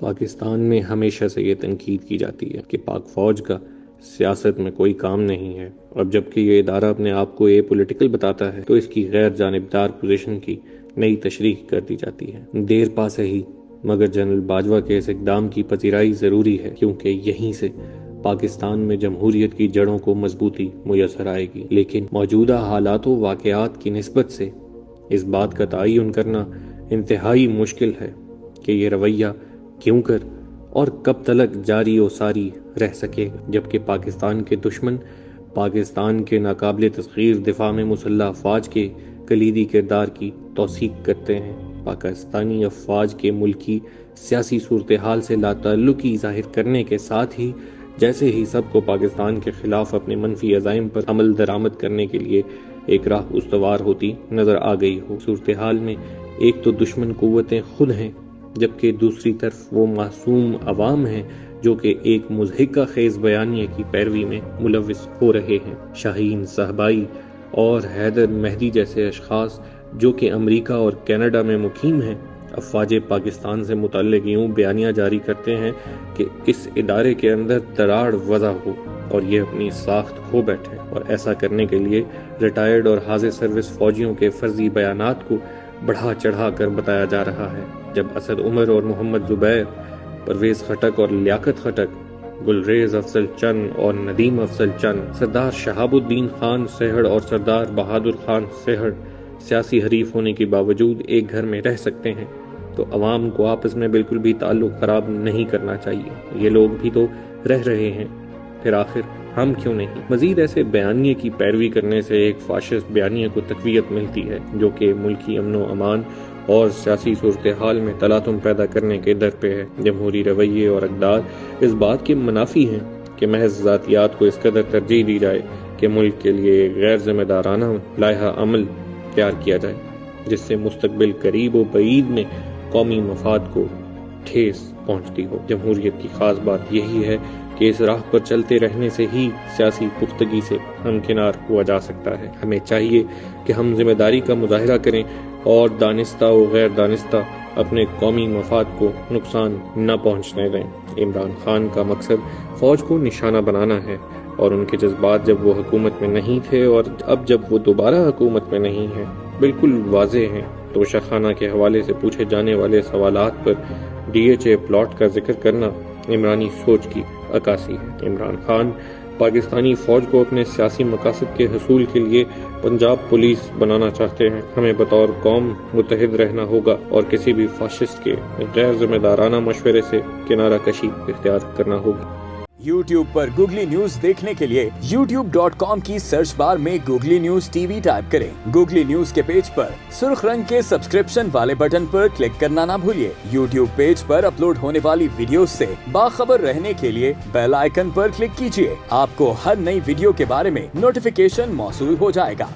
پاکستان میں ہمیشہ سے یہ تنقید کی جاتی ہے کہ پاک فوج کا سیاست میں کوئی کام نہیں ہے، اور جبکہ یہ ادارہ اپنے آپ کو پولیٹیکل بتاتا ہے تو اس کی غیر جانبدار پوزیشن کی نئی تشریح کر دی جاتی ہے۔ دیر پا سہی مگر جنرل باجوہ کے اس اقدام کی پذیرائی ضروری ہے، کیونکہ یہیں سے پاکستان میں جمہوریت کی جڑوں کو مضبوطی میسر آئے گی۔ لیکن موجودہ حالات و واقعات کی نسبت سے اس بات کا تعین کرنا انتہائی مشکل ہے کہ یہ رویہ کیوں کر اور کب تلک جاری و ساری رہ سکے، جبکہ پاکستان کے دشمن پاکستان کے ناقابل تسخیر دفاع میں مسلح افواج کے کلیدی کردار کی توثیق کرتے ہیں۔ پاکستانی افواج کے ملکی سیاسی صورتحال سے لا تعلقی ظاہر کرنے کے ساتھ ہی جیسے ہی سب کو پاکستان کے خلاف اپنے منفی عزائم پر عمل درآمد کرنے کے لیے ایک راہ استوار ہوتی نظر آ گئی ہو۔ صورتحال میں ایک تو دشمن قوتیں خود ہیں، جبکہ دوسری طرف وہ معصوم عوام ہیں جو کہ ایک مضحکہ خیز بیانیے کی پیروی میں ملوث ہو رہے ہیں۔ شاہین صاحبائی اور حیدر مہدی جیسے اشخاص جو کہ امریکہ اور کینیڈا میں مقیم ہیں، افواج پاکستان سے متعلق یوں بیانیہ جاری کرتے ہیں کہ اس ادارے کے اندر دراڑ وضع ہو اور یہ اپنی ساخت کھو بیٹھے، اور ایسا کرنے کے لیے ریٹائرڈ اور حاضر سروس فوجیوں کے فرضی بیانات کو بڑھا چڑھا کر بتایا جا رہا ہے۔ جب اسد عمر اور محمد زبیر، پرویز خٹک اور لیاقت خٹک، گلریز افضل چند اور ندیم افضل چند، سردار شہاب الدین خان سہڑ اور سردار بہادر خان سہڑ سیاسی حریف ہونے کے باوجود ایک گھر میں رہ سکتے ہیں، تو عوام کو آپس میں بالکل بھی تعلق خراب نہیں کرنا چاہیے۔ یہ لوگ بھی تو رہ رہے ہیں، پھر آخر ہم کیوں نہیں؟ مزید ایسے بیانیے کی پیروی کرنے سے ایک فاشسٹ بیانیے کو تقویت ملتی ہے جو کہ ملکی امن و امان اور سیاسی صورتحال میں تلاطم پیدا کرنے کے در پہ ہے۔ جمہوری رویے اور اقدار اس بات کے منافی ہیں کہ محض ذاتیات کو اس قدر ترجیح دی جائے کہ ملک کے لیے غیر ذمہ دارانہ لائحہ عمل تیار کیا جائے، جس سے مستقبل قریب و بعید میں قومی مفاد کو ٹھیس پہنچتی ہو۔ جمہوریت کی خاص بات یہی ہے کہ اس راہ پر چلتے رہنے سے ہی سیاسی پختگی سے ہمکنار ہوا جا سکتا ہے۔ ہمیں چاہیے کہ ہم ذمہ داری کا مظاہرہ کریں اور دانستہ و غیر دانستہ اپنے قومی مفاد کو نقصان نہ پہنچنے دیں۔ عمران خان کا مقصد فوج کو نشانہ بنانا ہے، اور ان کے جذبات جب وہ حکومت میں نہیں تھے اور اب جب وہ دوبارہ حکومت میں نہیں ہیں بالکل واضح ہیں۔ توشہ خانہ کے حوالے سے پوچھے جانے والے سوالات پر ڈی ایچ اے پلاٹ کا ذکر کرنا عمرانی سوچ کی عکاسی ہے۔ عمران خان پاکستانی فوج کو اپنے سیاسی مقاصد کے حصول کے لیے پنجاب پولیس بنانا چاہتے ہیں۔ ہمیں بطور قوم متحد رہنا ہوگا اور کسی بھی فاشسٹ کے غیر ذمہ دارانہ مشورے سے کنارہ کشی اختیار کرنا ہوگی۔ YouTube پر گوگلی نیوز دیکھنے کے لیے youtube.com کی سرچ بار میں googly news T V type کریں۔ گوگلی نیوز کے پیج پر سرخ رنگ کے سبسکرپشن والے بٹن پر کلک کرنا نہ بھولیے۔ YouTube پیج پر اپلوڈ ہونے والی ویڈیوز سے باخبر رہنے کے لیے بیل آئیکن پر کلک کیجیے۔ آپ کو ہر نئی ویڈیو کے بارے میں نوٹیفیکیشن موصول ہو جائے گا۔